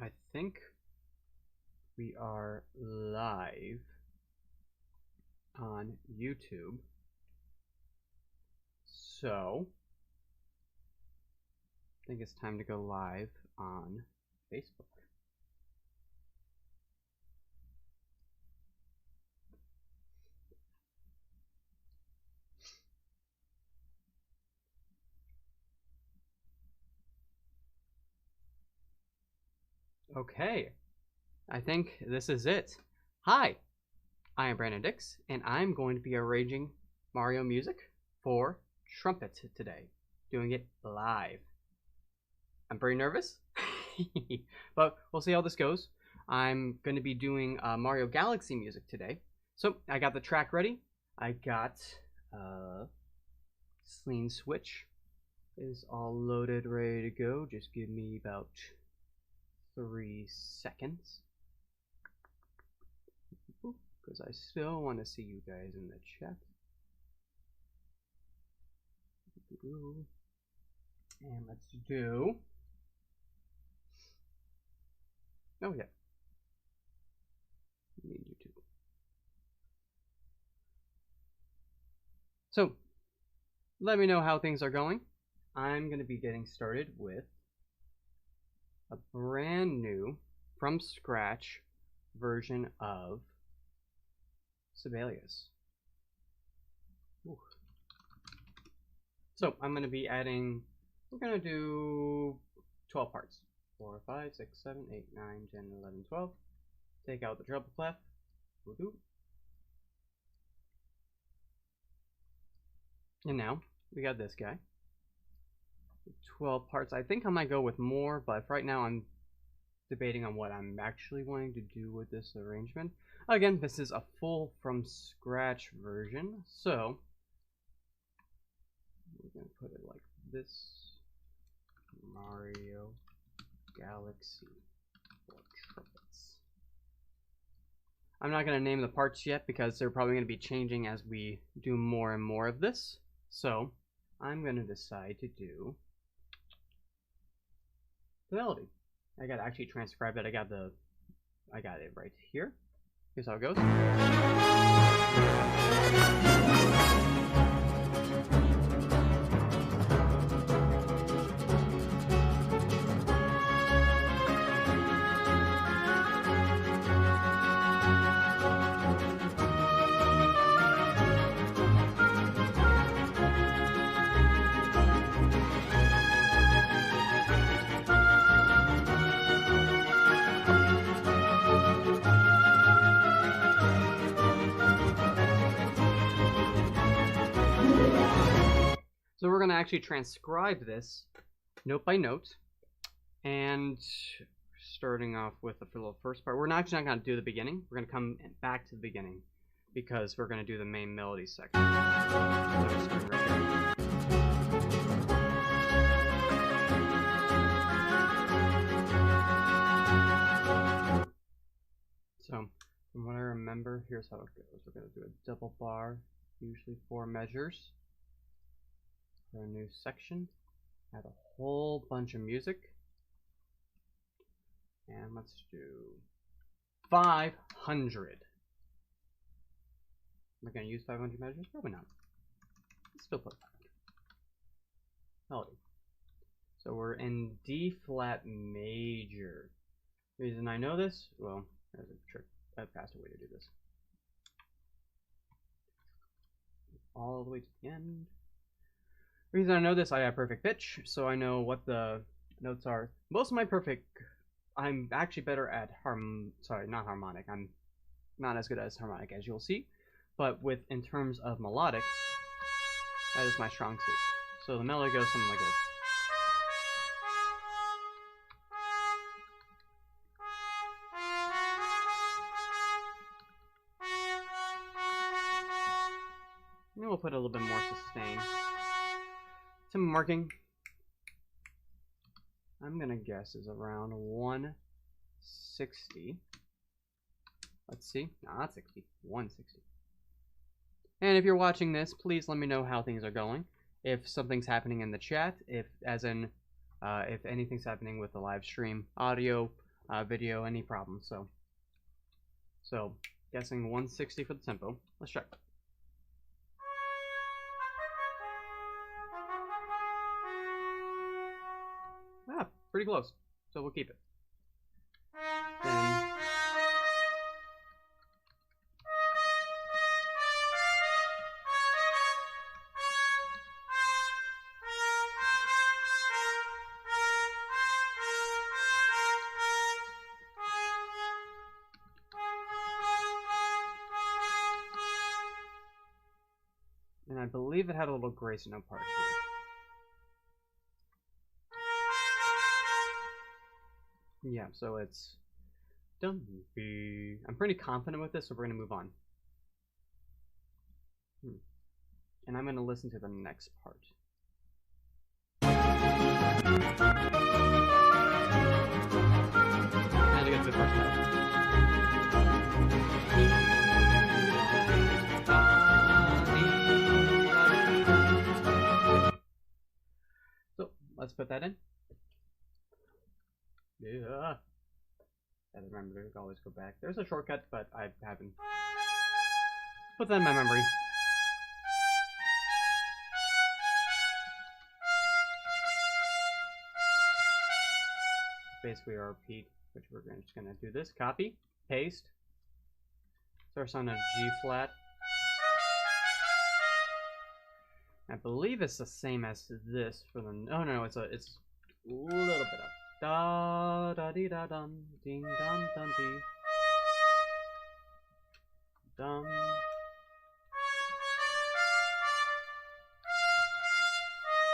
I think we are live on YouTube. So, I think it's time to go live on Facebook. Okay, I think this is it. Hi, I am Brandon Dix, and I'm going to be arranging Mario music for Trumpet today, doing it live. I'm pretty nervous, but we'll see how this goes. I'm going to be doing Mario Galaxy music today. So I got the track ready. I got Sling Switch is all loaded, ready to go. Just give me about 3 seconds, because I still want to see you guys in the chat. And let's do... Oh yeah. Need YouTube. So, let me know how things are going. I'm going to be getting started with a brand new, from scratch version of Sibelius. Ooh. So I'm going to be adding, we're going to do 12 parts. 4, 5, 6, 7, 8, 9, 10, 11, 12. Take out the treble clef. Woo-hoo. And now we got this guy. 12 parts. I think I might go with more, but right now I'm debating on what I'm actually wanting to do with this arrangement. Again, this is a full from scratch version, so we're going to put it like this. Mario Galaxy for trumpets. I'm not going to name the parts yet because they're probably going to be changing as we do more and more of this. So I'm going to decide to do the melody. I got to actually transcribe it. I got it right here. Here's how it goes. So we're going to actually transcribe this note by note, and starting off with the little first part. We're not actually not going to do the beginning. We're going to come back to the beginning because we're going to do the main melody section. So from what I remember, here's how it goes. We're going to do a double bar, usually 4 measures. For a new section, add a whole bunch of music, and let's do 500. Am I going to use 500 measures? Probably not. Let's still put 500. Melody. So we're in D flat major. The reason I know this, well, there's a trick, a faster way to do this. All the way to the end. The reason I know this, I have perfect pitch, so I know what the notes are. Most of my perfect, I'm actually better at not harmonic. I'm not as good as harmonic, as you'll see, but in terms of melodic, that is my strong suit. So the melody goes something like this. And we'll put a little bit more sustain. Some marking, I'm gonna guess, is around 160. Let's see. No, not 60. 160. And if you're watching this, please let me know how things are going. If something's happening in the chat, if anything's happening with the live stream audio, video any problems. So guessing 160 for the tempo. Let's check. Ah, pretty close. So we'll keep it. Then and I believe it had a little grace note part here. Yeah, so it's dum be. I'm pretty confident with this, so we're gonna move on. And I'm gonna listen to the next part. And to get to the first note. So let's put that in. Yeah. I remember to always go back. There's a shortcut, but I haven't put that in my memory. Basically our repeat, which we're just gonna do this. Copy, paste. Starts on a G flat. I believe it's the same as this for the. No, it's a little bit up. Da da dee da dum ding dum dum dee dum.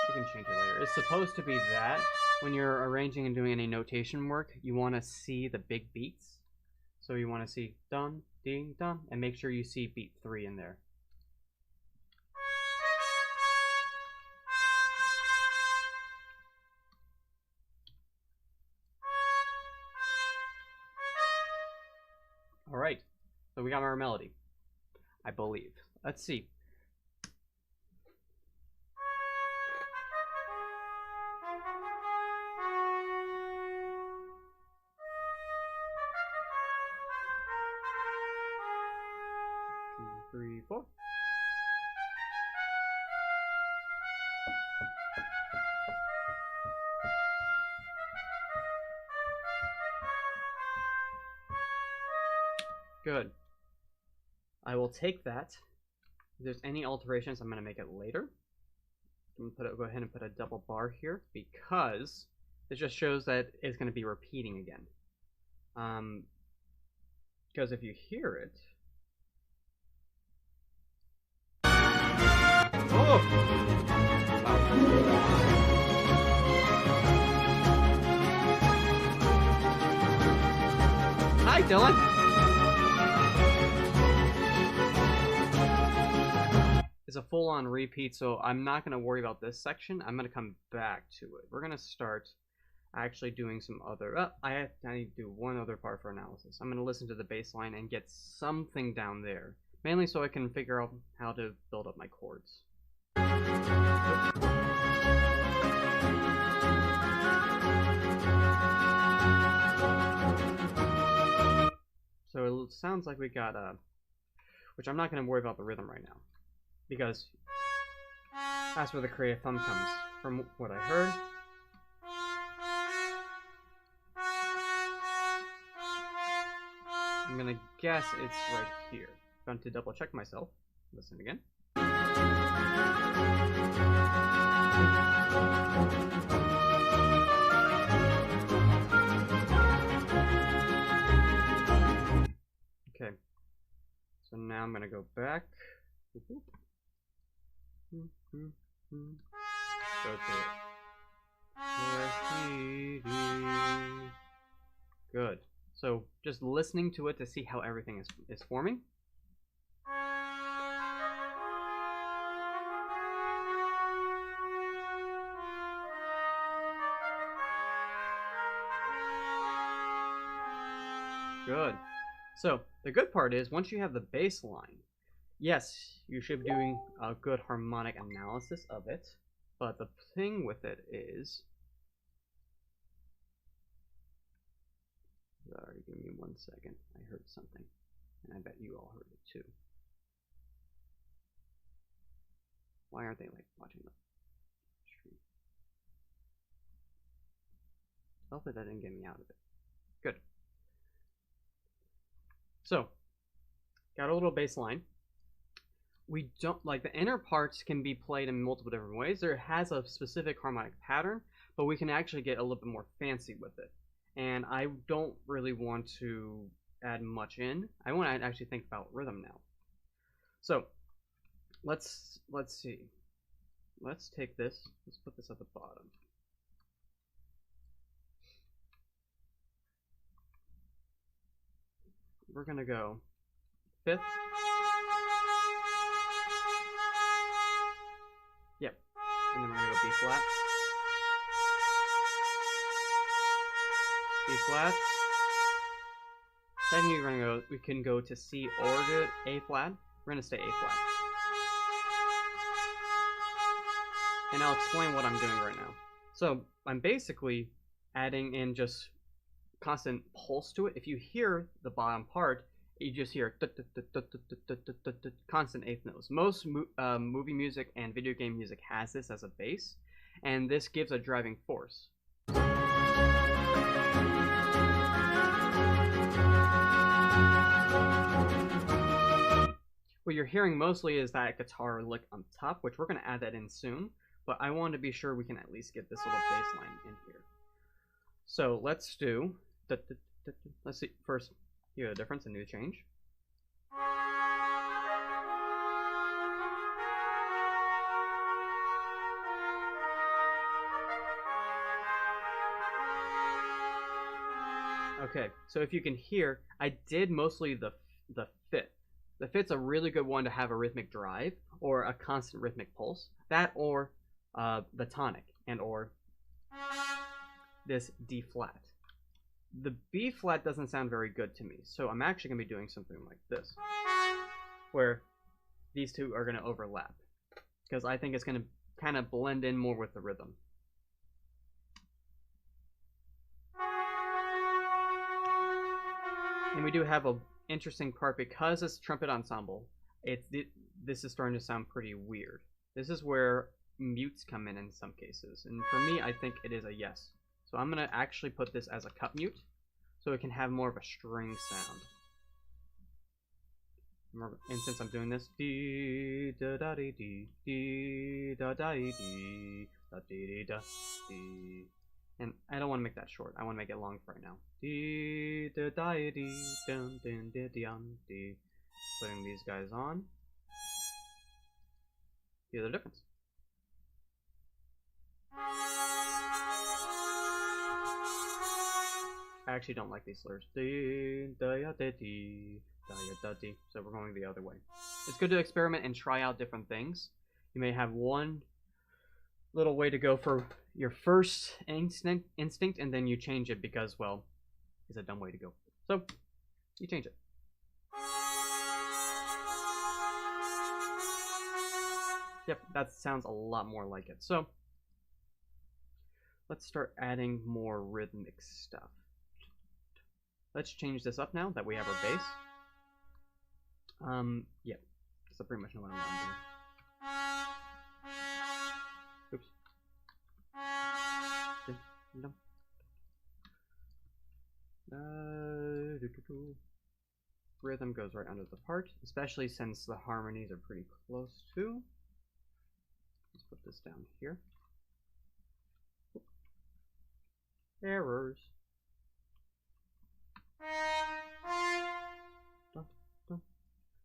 You can change it later. It's supposed to be that. When you're arranging and doing any notation work, you want to see the big beats. So you want to see dum ding dum, and make sure you see beat 3 in there. Alright, so we got our melody, I believe. Let's see. Two, three, four. Good. I will take that. If there's any alterations, I'm going to make it later. I'm going to go ahead and put a double bar here because it just shows that it's going to be repeating again. Because if you hear it... Oh! Wow. Hi, Dylan! It's a full-on repeat, so I'm not going to worry about this section. I'm going to come back to it. We're going to start actually doing some other... I need to do one other part for analysis. I'm going to listen to the bass line and get something down there. Mainly so I can figure out how to build up my chords. So it sounds like we got a... Which I'm not going to worry about the rhythm right now. Because that's where the creative thumb comes from. What I heard, I'm gonna guess it's right here. Going to double check myself. Listen again. Okay, so now I'm gonna go back. Go to it. Good. So just listening to it to see how everything is forming. Good. So the good part is once you have the bass line, yes, you should be doing a good harmonic analysis of it, but the thing with it is Sorry, give me 1 second. I heard something, and I bet you all heard it too. Why aren't they like watching the stream? Hopefully that didn't get me out of it. Good. So, got a little bass line. We don't like the inner parts can be played in multiple different ways. There has a specific harmonic pattern, but we can actually get a little bit more fancy with it. And I don't really want to add much in. I want to actually think about rhythm now. So let's see. Let's take this. Let's put this at the bottom. We're gonna go 5th. Yep. And then we're gonna go B flat. B flat. Then we can go to C or to A flat. We're gonna stay A flat. And I'll explain what I'm doing right now. So I'm basically adding in just constant pulse to it. If you hear the bottom part, you just hear constant eighth notes. Most movie music and video game music has this as a bass, and this gives a driving force. What you're hearing mostly is that guitar lick on top, which we're going to add that in soon, but I want to be sure we can at least get this little bass line in here. So let's do, let's see, first, hear the difference, a new change. Okay, so if you can hear, I did mostly the fifth. The fifth's a really good one to have a rhythmic drive or a constant rhythmic pulse. That or the tonic and or this D flat. The B flat doesn't sound very good to me, so I'm actually going to be doing something like this, where these two are going to overlap, because I think it's going to kind of blend in more with the rhythm. And we do have an interesting part because it's trumpet ensemble. This is starting to sound pretty weird. This is where mutes come in some cases, and for me, I think it is a yes. So I'm gonna actually put this as a cut mute, so it can have more of a string sound. And since I'm doing this, dee da da dee dee dee da da dee dee da dee da dee. And I don't want to make that short. I want to make it long for right now. Dee da da dee dun dun dee dee. Putting these guys on. Hear the difference. I actually don't like these slurs. Dee da ya da dee da ya da dee. So we're going the other way. It's good to experiment and try out different things. You may have one little way to go for your first instinct, and then you change it because, well, it's a dumb way to go. So you change it. Yep, that sounds a lot more like it. So let's start adding more rhythmic stuff. Let's change this up now that we have our bass. Yeah, so pretty much know what I want to do. Oops. Rhythm goes right under the part, especially since the harmonies are pretty close to. Let's put this down here. Errors.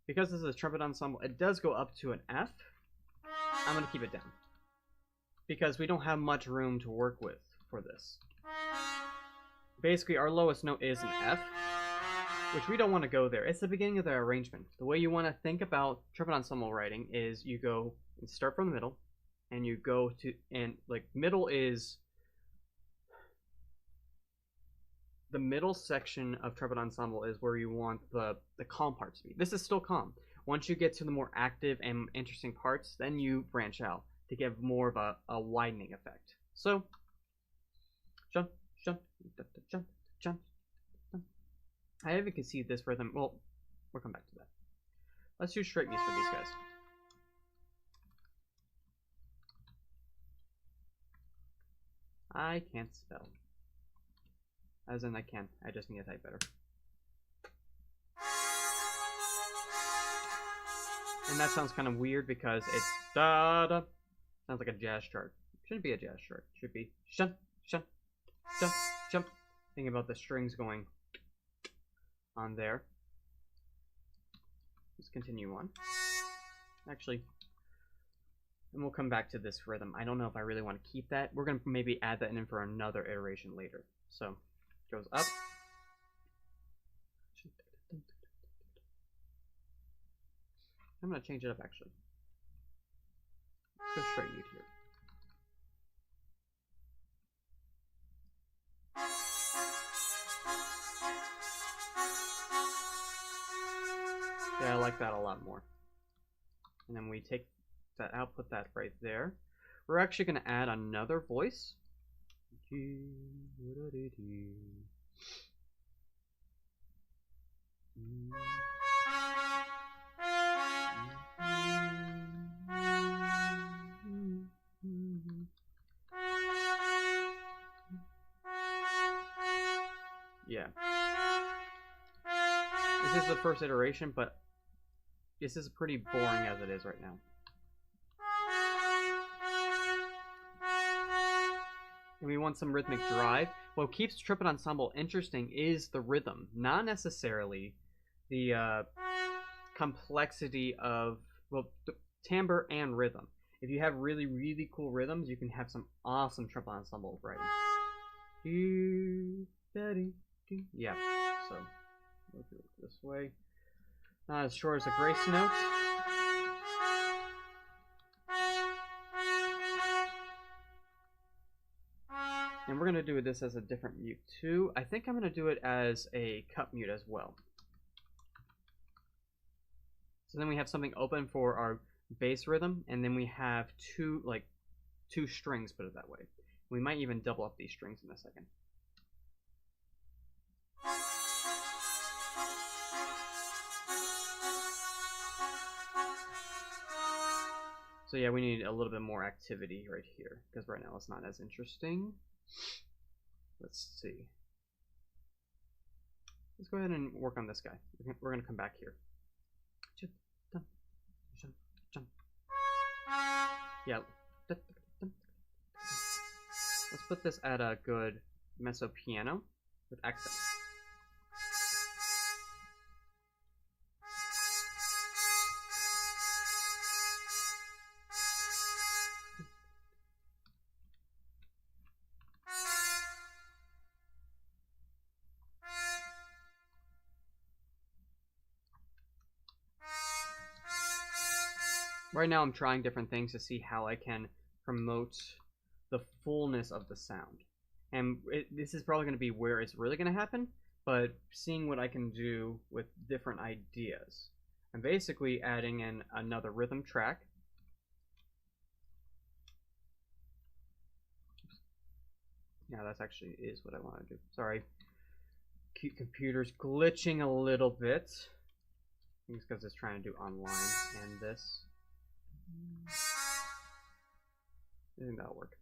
Because this is a trumpet ensemble, it does go up to an F. I'm going to keep it down, because we don't have much room to work with for this. Basically, our lowest note is an F, which we don't want to go there. It's the beginning of the arrangement. The way you want to think about trumpet ensemble writing is you go and start from the middle, and you go to, and like middle is the middle section of trumpet ensemble is where you want the calm parts to be. This is still calm. Once you get to the more active and interesting parts, then you branch out to give more of a widening effect. So, jump, jump, jump, jump, I even can see this rhythm. Well, we'll come back to that. Let's do straight mutes for these guys. I can't spell. As in I can. I just need to type better. And that sounds kind of weird because it's da-da. Sounds like a jazz chart. Shouldn't be a jazz chart. Should be shun, shun, shun, shun. Thinking about the strings going on there. Let's continue on. Actually, and we'll come back to this rhythm. I don't know if I really want to keep that. We're going to maybe add that in for another iteration later. So, it goes up. I'm going to change it up, actually. Let's go straight mute here. Yeah, I like that a lot more. And then we take that out, put that right there. We're actually going to add another voice. Yeah. This is the first iteration, but this is pretty boring as it is right now. And we want some rhythmic drive. What keeps Trumpet Ensemble interesting is the rhythm, not necessarily the complexity of, well, timbre and rhythm. If you have really, really cool rhythms, you can have some awesome Trumpet Ensemble writing. Yeah, so we'll do it this way. Not as short as a grace note. And we're going to do this as a different mute too. I think I'm going to do it as a cut mute as well. So then we have something open for our bass rhythm, and then we have two strings, put it that way. We might even double up these strings in a second. So yeah, we need a little bit more activity right here, because right now it's not as interesting. Let's see. Let's go ahead and work on this guy. We're going to come back here. Yeah. Let's put this at a good mezzo piano with accents. Right now I'm trying different things to see how I can promote the fullness of the sound. And this is probably going to be where it's really going to happen, but seeing what I can do with different ideas. I'm basically adding in another rhythm track. Yeah, that actually is what I want to do. Sorry. Computer's glitching a little bit. I think it's because it's trying to do online and this. I think that'll work.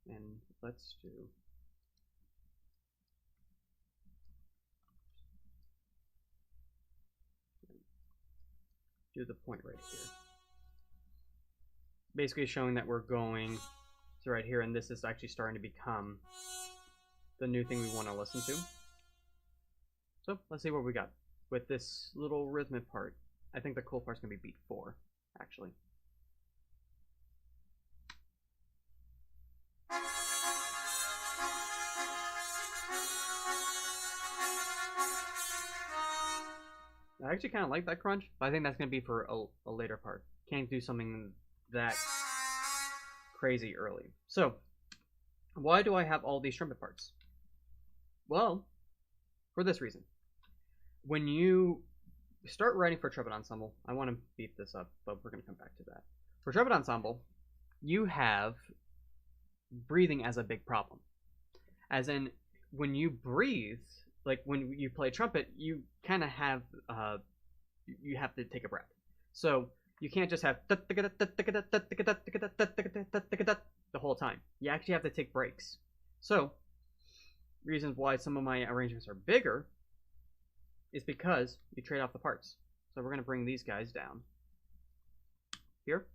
And let's do the point right here. Basically showing that we're going to right here, and this is actually starting to become the new thing we want to listen to. So let's see what we got with this little rhythmic part. I think the cool part's going to be beat 4, actually. I actually kind of like that crunch, but I think that's going to be for a later part. Can't do something that crazy early. So, why do I have all these trumpet parts? Well, for this reason. When you start writing for trumpet ensemble, I want to beat this up, but we're going to come back to that. For trumpet ensemble, you have breathing as a big problem. As in, when you breathe, like when you play trumpet, you kind of have you have to take a breath. So you can't just have the whole time. You actually have to take breaks. So reasons why some of my arrangements are bigger is because you trade off the parts. So we're going to bring these guys down here.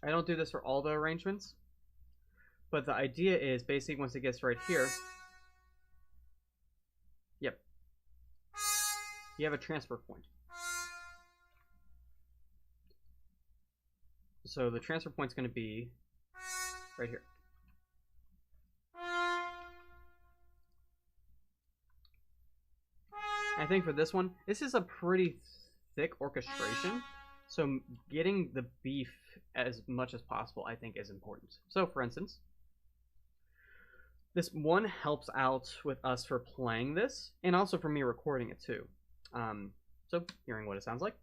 I don't do this for all the arrangements, but the idea is basically once it gets right here, yep, you have a transfer point. So the transfer point is going to be right here. I think for this one, this is a pretty thick orchestration, so getting the beef as much as possible, I think, is important. So, for instance, this one helps out with us for playing this, and also for me recording it too. So, hearing what it sounds like.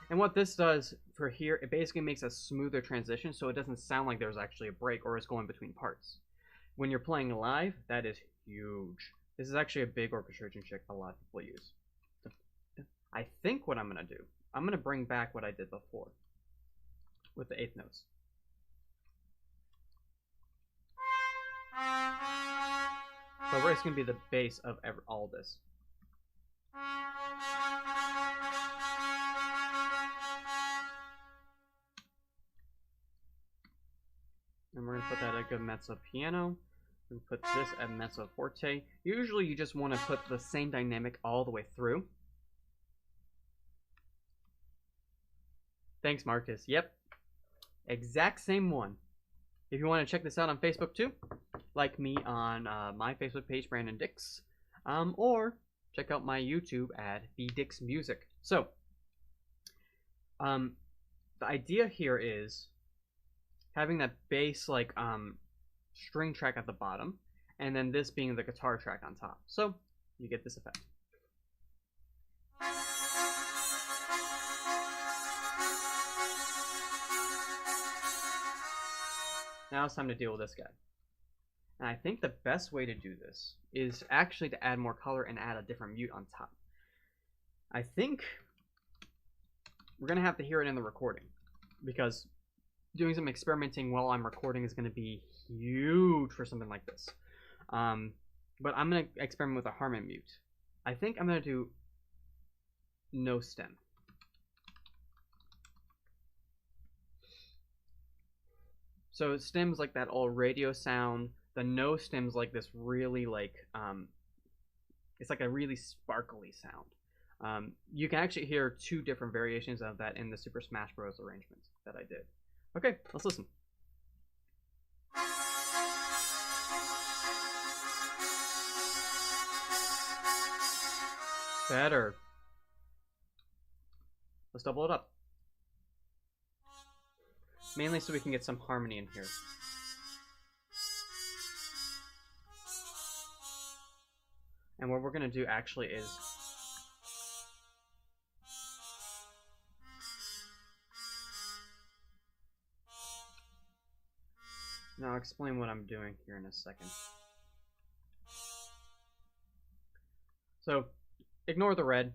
And what this does for here, it basically makes a smoother transition so it doesn't sound like there's actually a break or it's going between parts. When you're playing live, that is huge. This is actually a big orchestration trick a lot of people use. I think what I'm going to do, I'm going to bring back what I did before with the eighth notes. But where it's going to be the base of all this. And we're going to put that at a good mezzo piano. We put this at mezzo forte. Usually you just want to put the same dynamic all the way through. Thanks, Marcus. Yep. Exact same one. If you want to check this out on Facebook too, like me on my Facebook page, Brandon Dix. Or check out my YouTube at bdix music. So, the idea here is having that bass like string track at the bottom, and then this being the guitar track on top. So you get this effect. Now it's time to deal with this guy. And I think the best way to do this is actually to add more color and add a different mute on top. I think we're going to have to hear it in the recording, because doing some experimenting while I'm recording is going to be huge for something like this. But I'm going to experiment with a harmon mute. I think I'm going to do no stem. So stem's like that all radio sound. The no stem's like this really like, it's like a really sparkly sound. You can actually hear two different variations of that in the Super Smash Bros. Arrangement that I did. Okay, let's listen. Better. Let's double it up. Mainly so we can get some harmony in here. And what we're going to do actually is now I'll explain what I'm doing here in a second. So, ignore the red.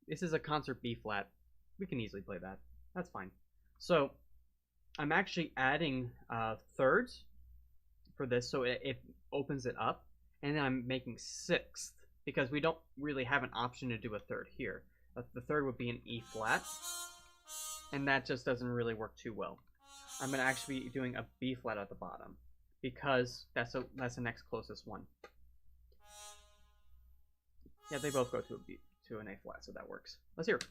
This is a concert B flat. We can easily play that. That's fine. So, I'm actually adding thirds for this, so it opens it up. And then I'm making sixth, because we don't really have an option to do a third here. The third would be an E flat, and that just doesn't really work too well. I'm going to actually be doing a B flat at the bottom, because that's the next closest one. Yeah, they both go to a B, to an A flat, so that works. Let's hear it.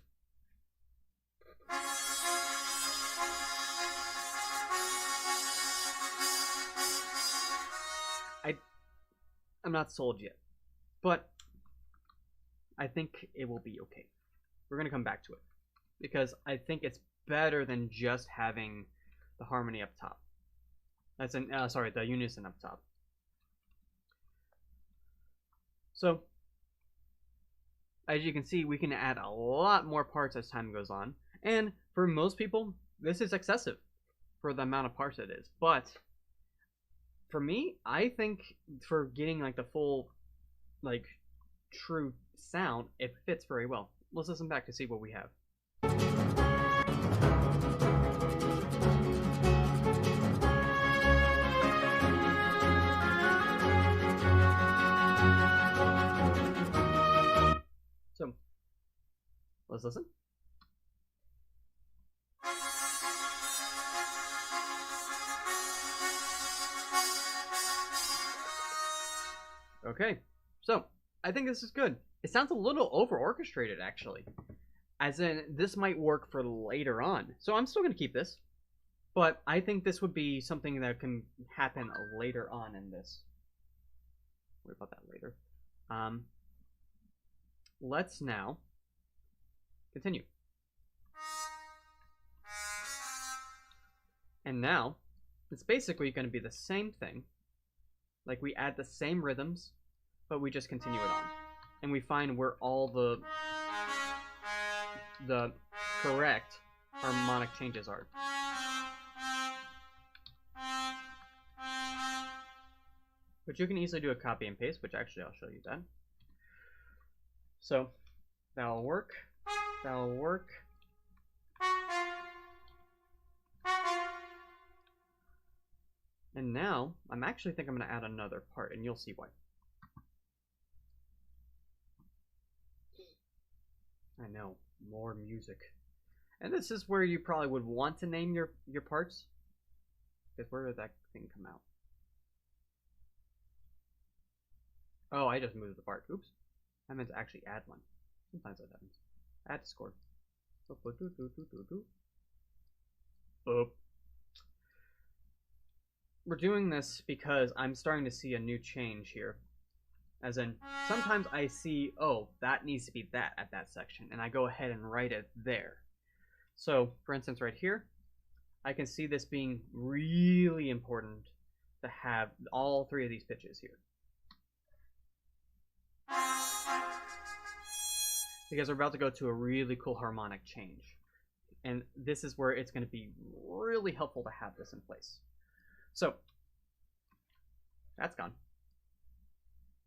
I'm not sold yet, but I think it will be okay. We're going to come back to it, because I think it's better than just having the harmony up top. That's an sorry, the unison up top. So as you can see, we can add a lot more parts as time goes on. And for most people, this is excessive for the amount of parts it is. But for me, I think for getting like the full, like, true sound, it fits very well. Let's listen back to see what we have. So, let's listen. Okay, so I think this is good. It sounds a little over orchestrated, actually. As in, this might work for later on. So I'm still going to keep this. But I think this would be something that can happen later on in this. Worry about that later. Let's now continue. And now, it's basically going to be the same thing. Like, we add the same rhythms, but we just continue it on. And we find where all the correct harmonic changes are. But you can easily do a copy and paste, which actually I'll show you that. So, that'll work. That'll work. And now, I'm actually think I'm going to add another part, and you'll see why. I know, more music. And this is where you probably would want to name your parts. Because where did that thing come out? Oh, I just moved the part. Oops. I meant to actually add one. Sometimes that happens. Add score. Boop. We're doing this because I'm starting to see a new change here. As in, sometimes I see, oh, that needs to be that at that section, and I go ahead and write it there. So, for instance, right here, I can see this being really important to have all three of these pitches here. Because we're about to go to a really cool harmonic change. And this is where it's going to be really helpful to have this in place. So, that's gone.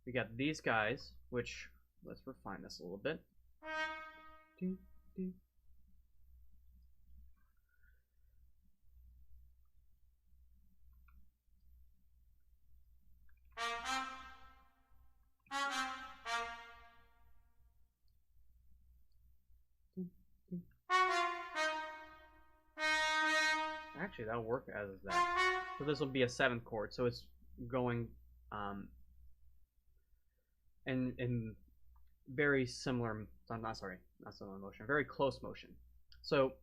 We got these guys, which, let's refine this a little bit. Actually, that'll work as that. So this will be a 7th chord, so it's going in very similar, not similar motion, very close motion. So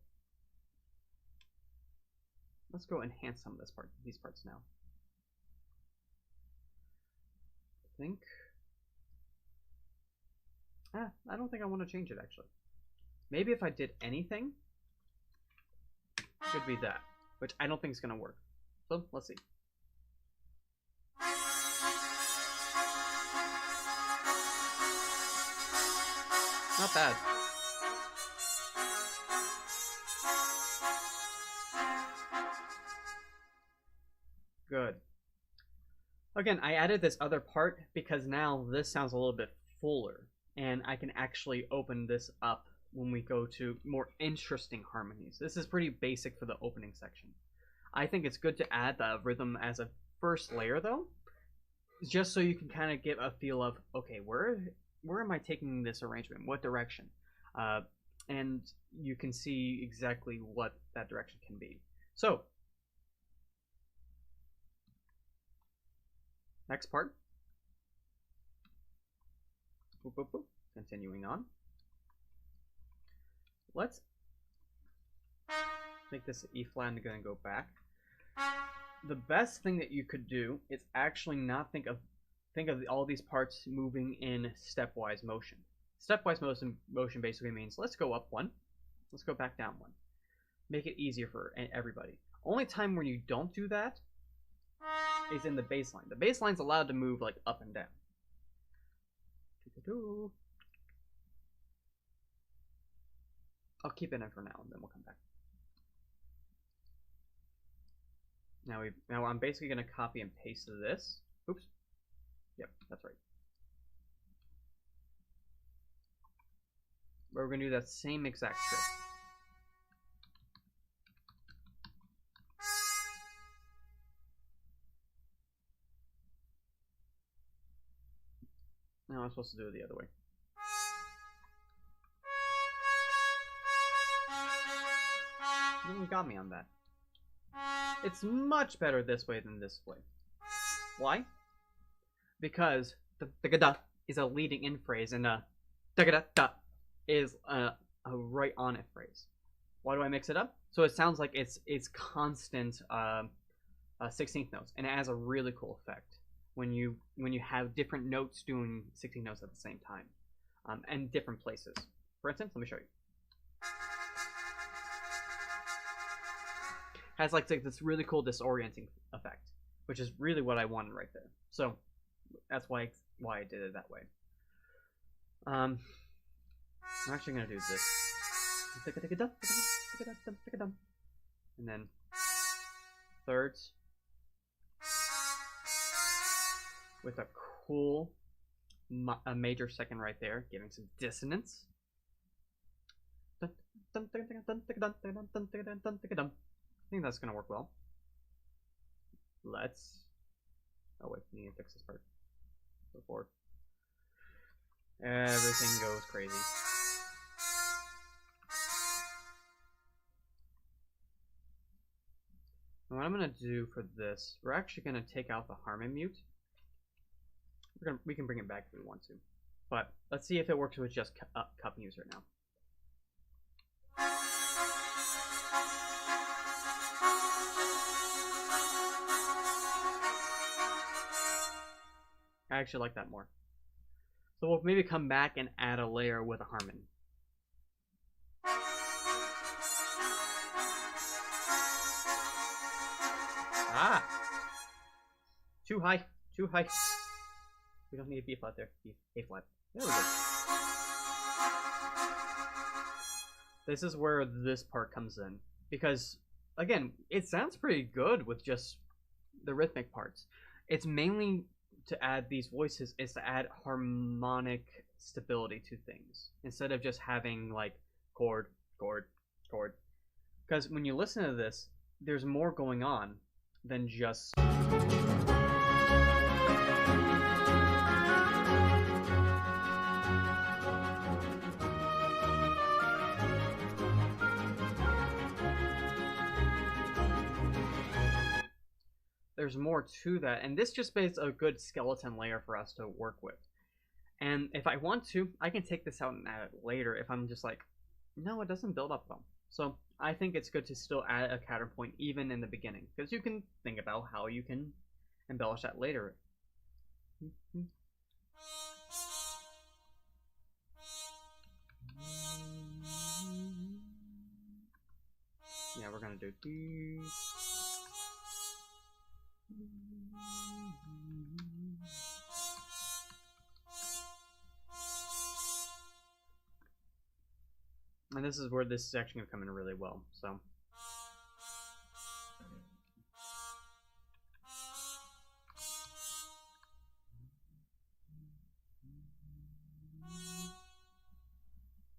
let's go enhance some of these parts now. I don't think I want to change it actually. Maybe if I did anything, it could be that, which I don't think is going to work. So let's see. Not bad. Good. Again, I added this other part because now this sounds a little bit fuller, and I can actually open this up when we go to more interesting harmonies. This is pretty basic for the opening section. I think it's good to add the rhythm as a first layer though, just so you can kind of get a feel of, okay, where am I taking this arrangement? What direction? And you can see exactly what that direction can be. So, next part. Boop, boop, boop. Continuing on. Let's make this E flat and gonna go back. The best thing that you could do is actually not think of all these parts moving in stepwise motion. Stepwise motion basically means let's go up one, let's go back down one. Make it easier for everybody. Only time when you don't do that is in the bass line. The bass line's allowed to move like up and down. I'll keep it in for now, and then we'll come back. Now I'm basically gonna copy and paste this. Oops. Yep, that's right. But we're gonna do that same exact trick. Now I'm supposed to do it the other way. No one got me on that. It's much better this way than this way. Why? Because the da is a leading in phrase and da da is a right on it phrase. Why do I mix it up? So it sounds like it's constant 16th notes, and it has a really cool effect when you have different notes doing 16 notes at the same time, and different places. For instance, let me show you. Has like this really cool disorienting effect, which is really what I wanted right there. So that's why I did it that way. I'm actually gonna do this, and then thirds with a cool a major second right there, giving some dissonance. I think that's gonna work well. Let's. Oh wait, we need to fix this part before everything goes crazy. And what I'm gonna do for this, we're actually gonna take out the harmony mute. We can bring it back if we want to, but let's see if it works with just cup mutes right now. I actually like that more. So we'll maybe come back and add a layer with a harmony. Ah! Too high. Too high. We don't need a B flat there. A flat. There we go. This is where this part comes in. Because, again, it sounds pretty good with just the rhythmic parts. It's mainly to add these voices, is to add harmonic stability to things. Instead of just having, like, chord, chord, chord. Because when you listen to this, there's more going on than just... There's more to that, and this just makes a good skeleton layer for us to work with. And if I want to, I can take this out and add it later if I'm just like, no, it doesn't build up well. So I think it's good to still add a counterpoint even in the beginning, because you can think about how you can embellish that later. Yeah, we're gonna do these. And this is where this is actually going to come in really well. So,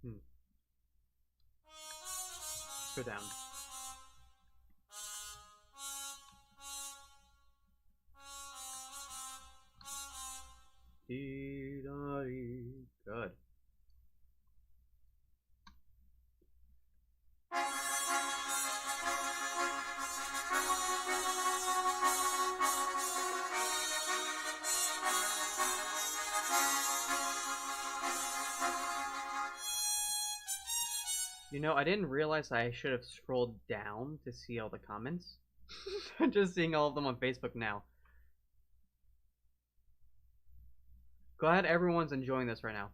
let's go down. Good. You know, I didn't realize I should have scrolled down to see all the comments. I'm just seeing all of them on Facebook now. Glad everyone's enjoying this right now.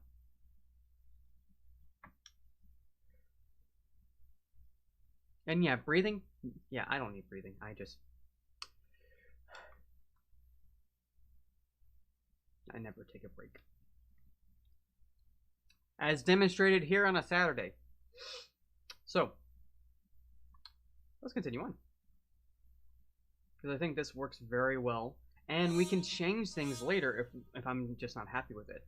And yeah, breathing. Yeah, I don't need breathing. I never take a break. As demonstrated here on a Saturday. So let's continue on, because I think this works very well, and we can change things later if I'm just not happy with it.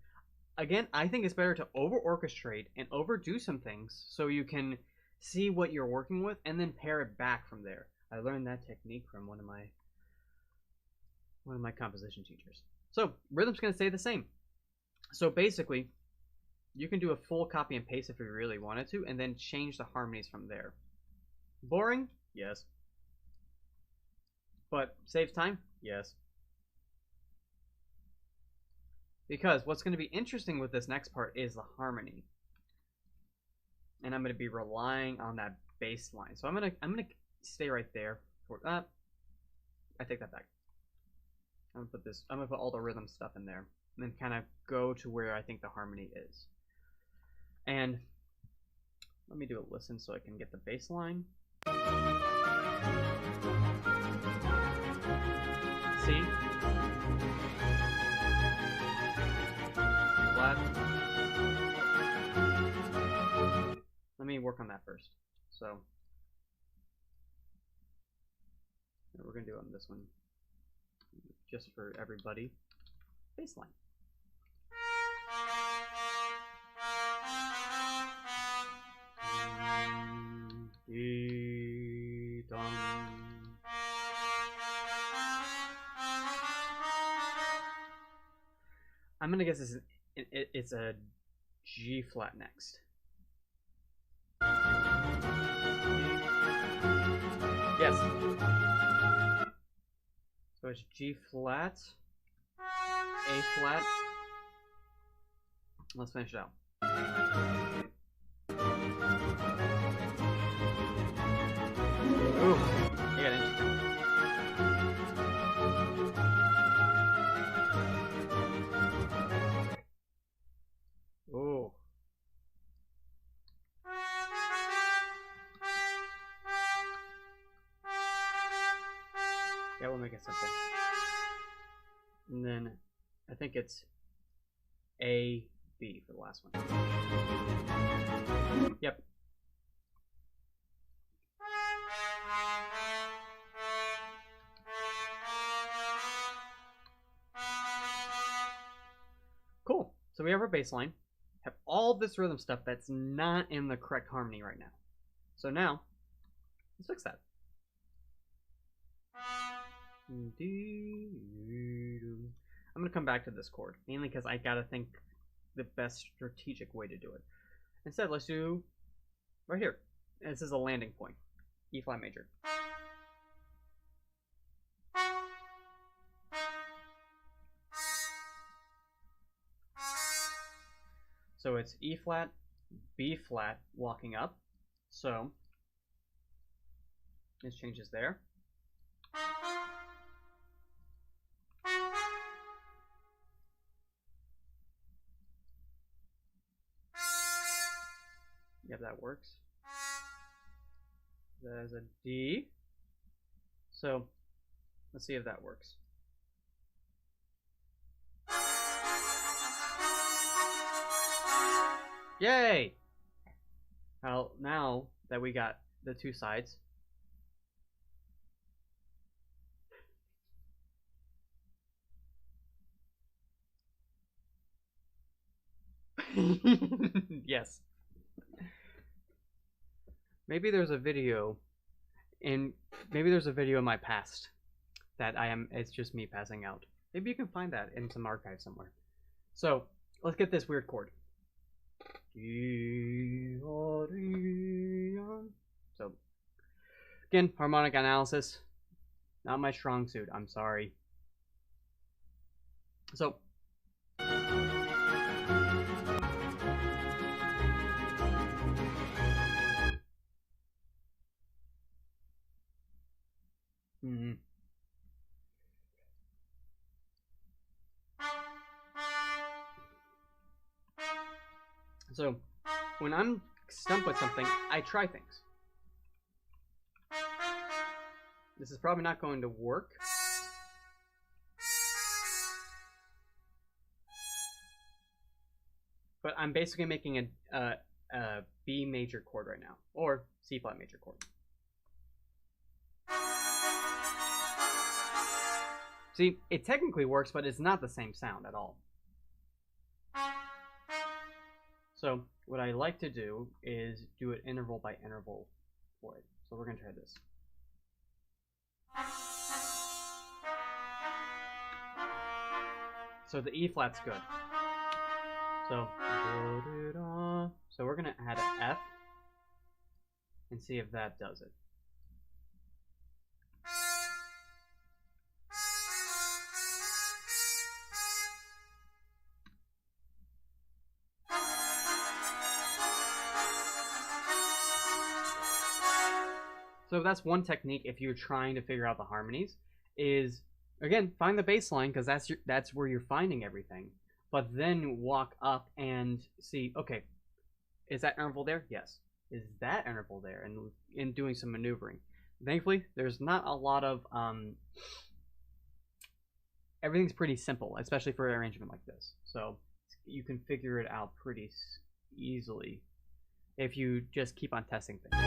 Again, I think it's better to over orchestrate and overdo some things so you can see what you're working with and then pare it back from there. I learned that technique from one of my composition teachers. So rhythm's going to stay the same. So basically, you can do a full copy and paste if you really wanted to, and then change the harmonies from there. Boring? Yes. But saves time? Yes. Because what's going to be interesting with this next part is the harmony. And I'm going to be relying on that bass line. So I'm going to stay right there. I take that back. I'm going to put all the rhythm stuff in there, and then kind of go to where I think the harmony is. And let me do a listen so I can get the bass line. See? Flat. Let me work on that first. So we're going to do it on this one, just for everybody. Bass line. I'm gonna guess it's a G flat next. Yes. So it's G flat, A flat. Let's finish it out. Ooh, I got interesting. Ooh. Yeah, we'll make it simple. And then I think it's A, B for the last one. Yep. Cool. So we have our bass line. Have all this rhythm stuff that's not in the correct harmony right now. So now, let's fix that. I'm going to come back to this chord, mainly because I got to think the best strategic way to do it. Instead, let's do right here. This is a landing point, E flat major. So it's E flat, B flat, walking up. So this changes there. Yep, that works. There's a D. So let's see if that works. Yay! Well, now that we got the two sides, yes. Maybe there's a video in my past that it's just me passing out. Maybe you can find that in some archive somewhere. So let's get this weird chord. So again, harmonic analysis, not my strong suit, I'm sorry. So So when I'm stumped with something, I try things. This is probably not going to work. But I'm basically making B major chord right now, or C flat major chord. See, it technically works, but it's not the same sound at all. So what I like to do is do it interval by interval for it. So we're going to try this. So the E flat's good. So we're going to add an F and see if that does it. So that's one technique if you're trying to figure out the harmonies, is again, find the bass line, because that's where you're finding everything. But then walk up and see, okay, is that interval there? Yes. Is that interval there? And in doing some maneuvering. Thankfully, there's not a lot of everything's pretty simple, especially for an arrangement like this. So you can figure it out pretty easily if you just keep on testing things.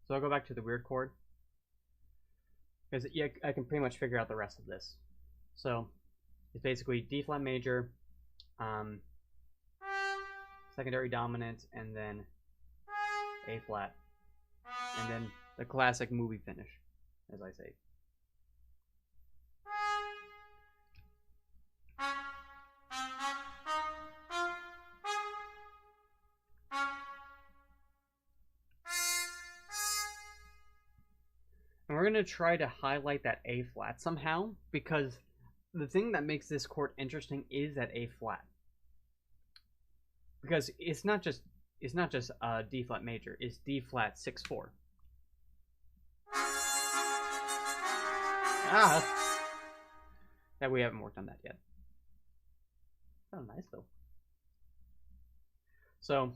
So I'll go back to the weird chord, because yeah, I can pretty much figure out the rest of this. So it's basically D flat major, secondary dominant, and then A flat, and then the classic movie finish, as I say. And we're going to try to highlight that A flat somehow, because the thing that makes this chord interesting is that A flat. Because it's not just D flat major, it's D flat 6/4. That we haven't worked on that yet. Oh, nice though. So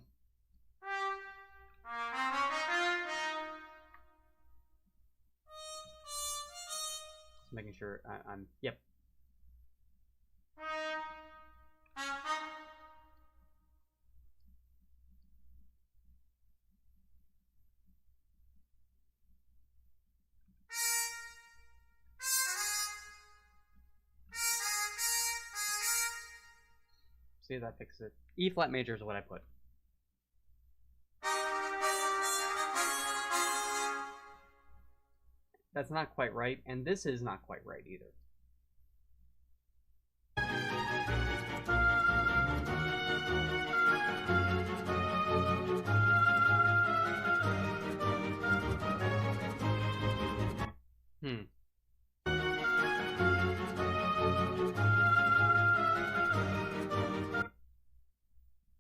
just making sure I'm yep. See if that fixes it. E flat major is what I put. That's not quite right, and this is not quite right either.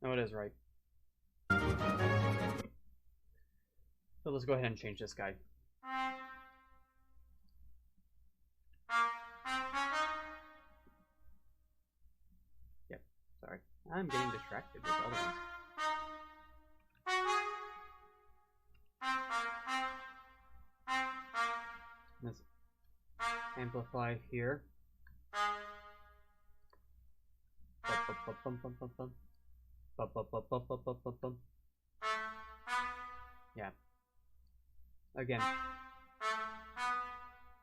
No, it is right. So let's go ahead and change this guy. Yep, sorry. I'm getting distracted with other ones. Let's amplify here. Yeah. Again,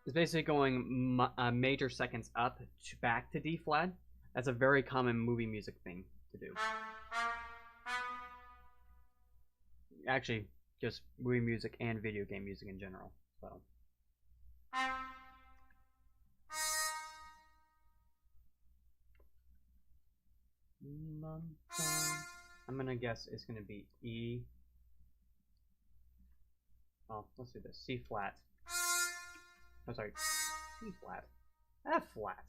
it's basically going major seconds up back to D flat. That's a very common movie music thing to do. Actually, just movie music and video game music in general. So. I'm gonna guess it's gonna be E. Oh, let's do this. C flat. Oh, sorry. C flat. F flat.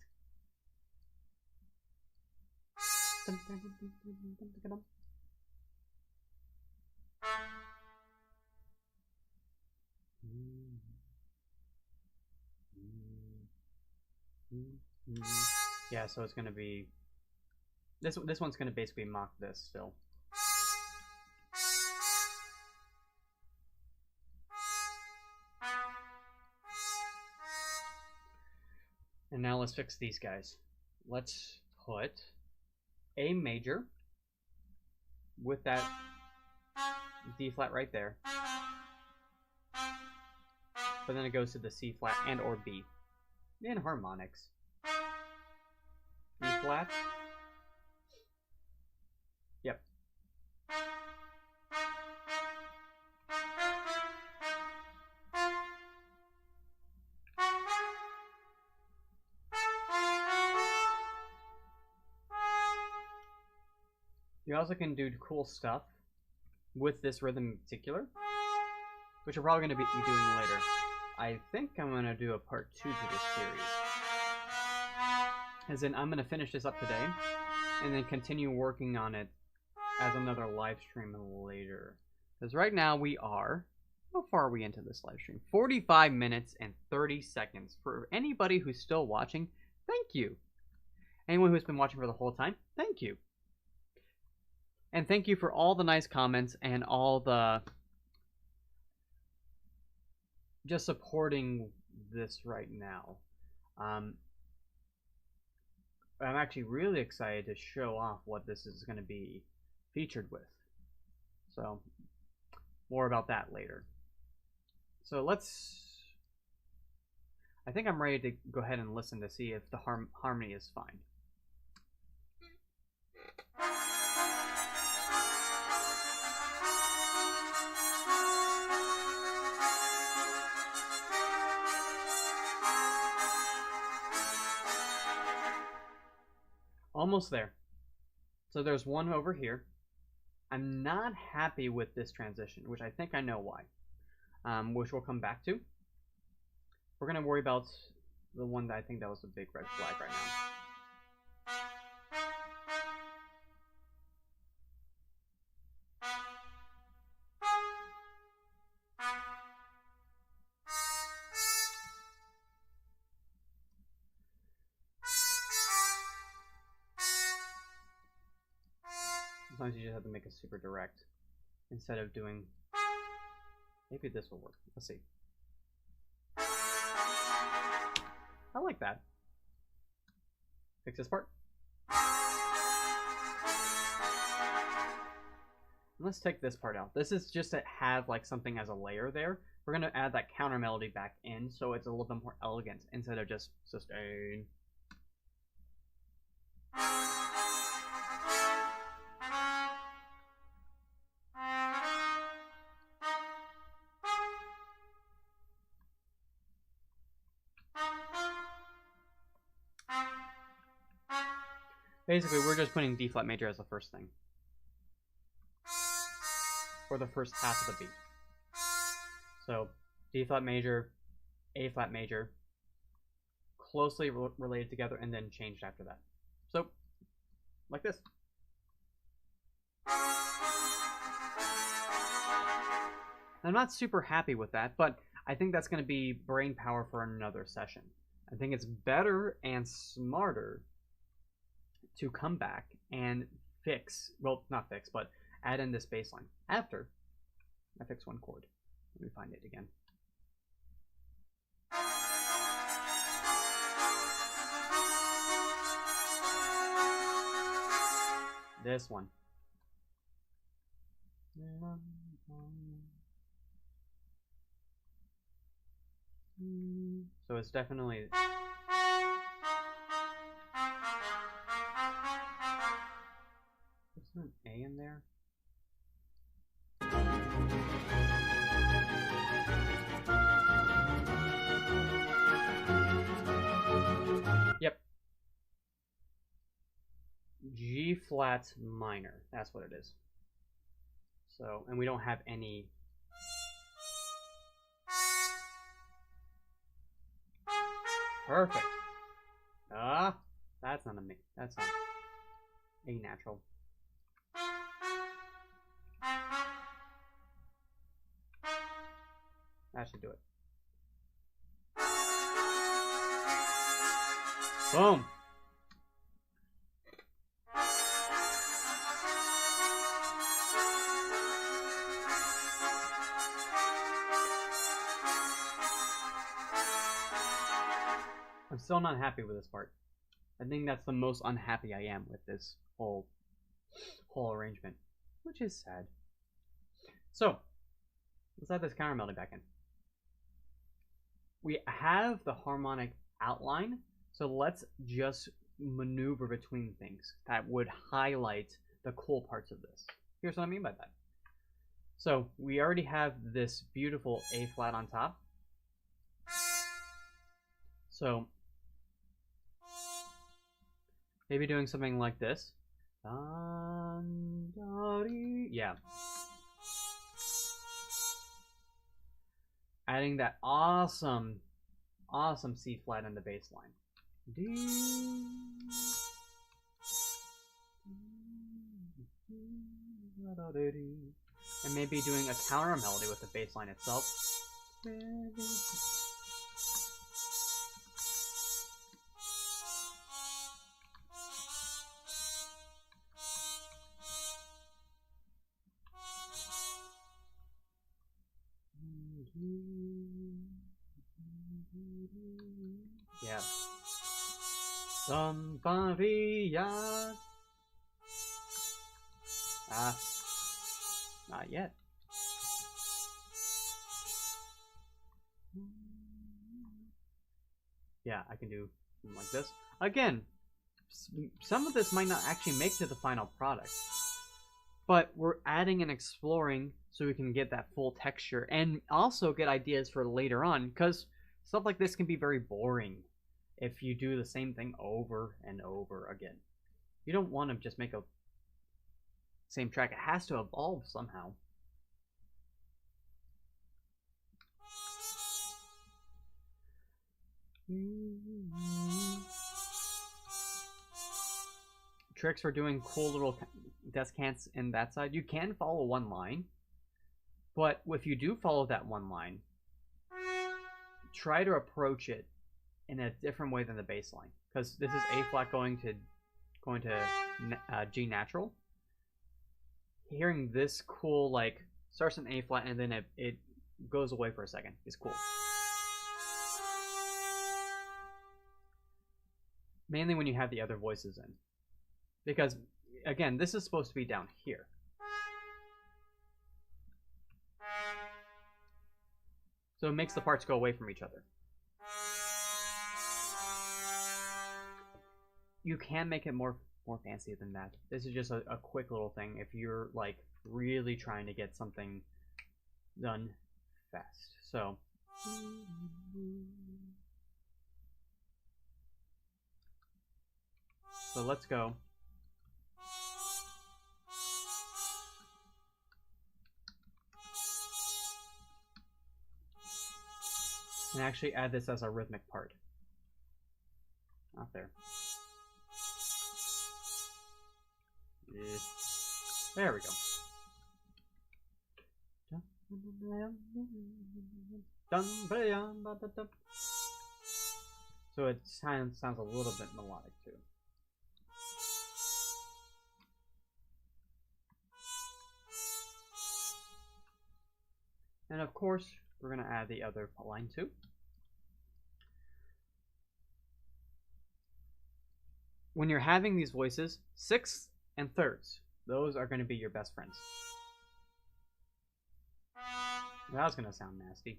Yeah, so it's gonna be this one's gonna basically mock this still. And now let's fix these guys. Let's put A major with that D flat right there. But then it goes to the C flat and or B. In harmonics. E flat. Yep. You also can do cool stuff with this rhythm in particular, which we're probably going to be doing later. I think I'm going to do a part 2 to this series. As in, I'm going to finish this up today, and then continue working on it as another live stream later. Because right now we are... How far are we into this live stream? 45 minutes and 30 seconds. For anybody who's still watching, thank you. Anyone who's been watching for the whole time, thank you. And thank you for all the nice comments and all the... just supporting this right now. I'm actually really excited to show off what this is going to be featured with. So, more about that later. So let's... I think I'm ready to go ahead and listen to see if the harmony is fine. Almost there. So there's one over here. I'm not happy with this transition, which I think I know why. Which we'll come back to. We're going to worry about the one that I think that was a big red flag right now. Sometimes you just have to make it super direct instead of doing... Maybe this will work. Let's see. I like that. Fix this part. And let's take this part out. This is just to have like something as a layer there. We're going to add that counter melody back in so it's a little bit more elegant instead of just sustain. Basically, we're just putting D flat major as the first thing. Or the first half of the beat. So, D flat major, A flat major, closely related together, and then changed after that. So, like this. I'm not super happy with that, but I think that's going to be brain power for another session. I think it's better and smarter to come back and fix, well, not fix, but add in this bass line after I fix one chord. Let me find it again. This one. So it's definitely... Is there an A in there? Yep. G flat minor. That's what it is. So, and we don't have any... Perfect. Ah, that's not a me. That's not a natural. That should do it. Boom. I'm still not happy with this part. I think that's the most unhappy I am with this whole arrangement, which is sad. So, let's add this counter melody back in. We have the harmonic outline, so let's just maneuver between things that would highlight the cool parts of this. Here's what I mean by that. So we already have this beautiful A flat on top. So maybe doing something like this. Yeah. Adding that awesome C flat in the bass line. And maybe doing a counter melody with the bass line itself. Yeah. Somebody else. Not yet. Yeah, I can do something like this. Again, some of this might not actually make to the final product, but we're adding and exploring so we can get that full texture and also get ideas for later on, because stuff like this can be very boring if you do the same thing over and over again. You don't want to just make a same track. It has to evolve somehow. Tricks for doing cool little descants in that side. You can follow one line, but if you do follow that one line, try to approach it in a different way than the bass line, because this is A flat going to G natural. Hearing this cool, like, starts in A flat and then it goes away for a second is cool. Mainly when you have the other voices in. Because, again, this is supposed to be down here. So it makes the parts go away from each other. You can make it more fancy than that. This is just a quick little thing if you're like really trying to get something done fast. So let's go. And actually add this as a rhythmic part. Not there. There we go. So it sounds a little bit melodic too. And of course, we're going to add the other line too. When you're having these voices, sixths and thirds, those are going to be your best friends. That was going to sound nasty.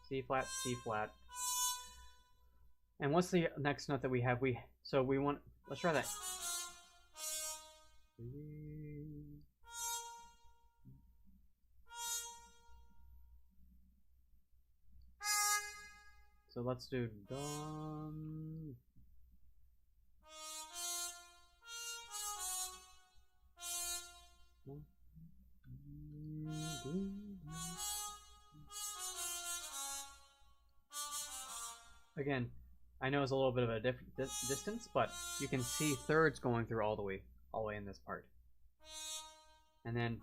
C flat, C flat. And what's the next note that we have? Let's try that. So let's do dum. Again, I know it's a little bit of a different distance, but you can see thirds going through all the way in this part. And then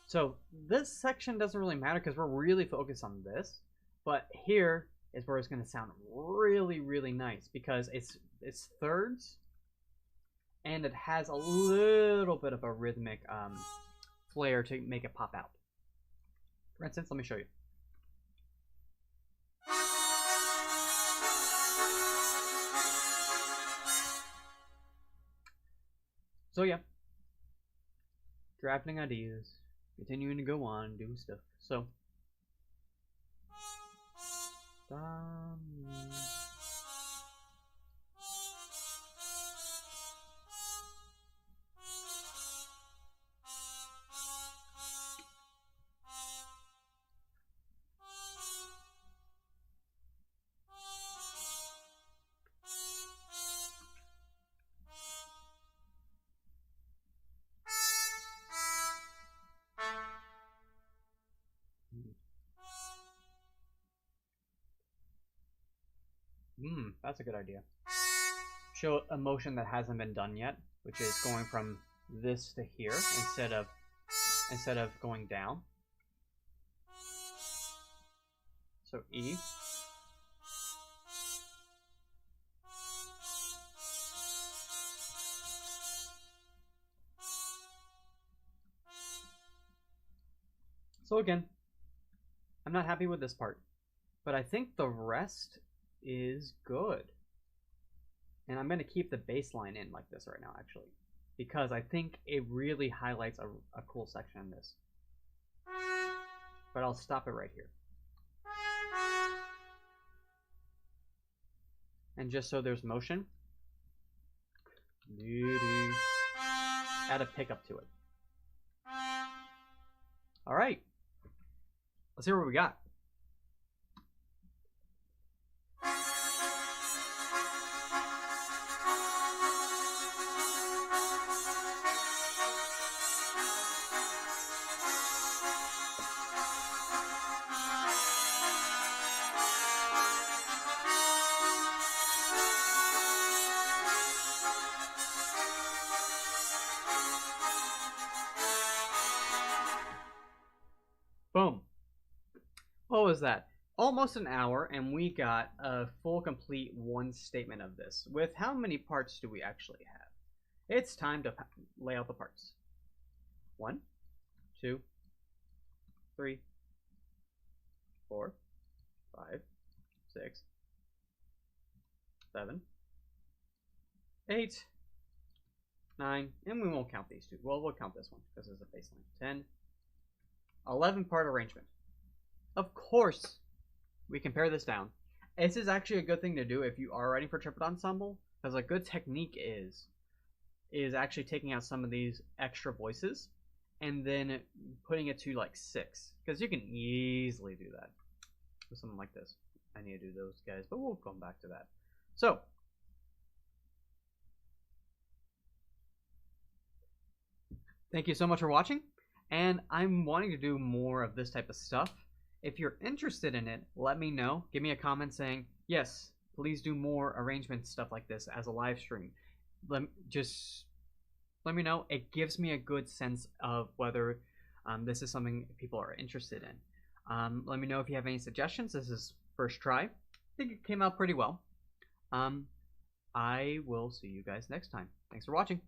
so this section doesn't really matter because we're really focused on this, but here is where it's going to sound really, really nice because it's thirds and it has a little bit of a rhythmic flair to make it pop out. For instance, let me show you. So yeah, drafting ideas, continuing to go on, do stuff. So, that's a good idea. Show a motion that hasn't been done yet, which is going from this to here instead of going down. So E. So again, I'm not happy with this part, but I think the rest is good. And I'm going to keep the bass line in like this right now, actually, because I think it really highlights a cool section in this. But I'll stop it right here. And just so there's motion, add a pickup to it. All right, let's see what we got. Boom. What was that? Almost an hour, and we got a full, complete one statement of this. With how many parts do we actually have? It's time to lay out the parts. 1, 2, 3, 4, 5, 6, 7, 8, 9, and we won't count these two. Well, we'll count this one because it's a baseline. 10, 11 part arrangement. Of course, we can pare this down. This is actually a good thing to do if you are writing for trumpet ensemble, because a good technique is actually taking out some of these extra voices and then putting it to like 6, because you can easily do that with something like this. I need to do those guys, but we'll come back to that. So, thank you so much for watching, and I'm wanting to do more of this type of stuff. If you're interested in it, let me know. Give me a comment saying, yes, please do more arrangement stuff like this as a live stream. Just let me know. It gives me a good sense of whether this is something people are interested in. Let me know if you have any suggestions. This is first try. I think it came out pretty well. I will see you guys next time. Thanks for watching.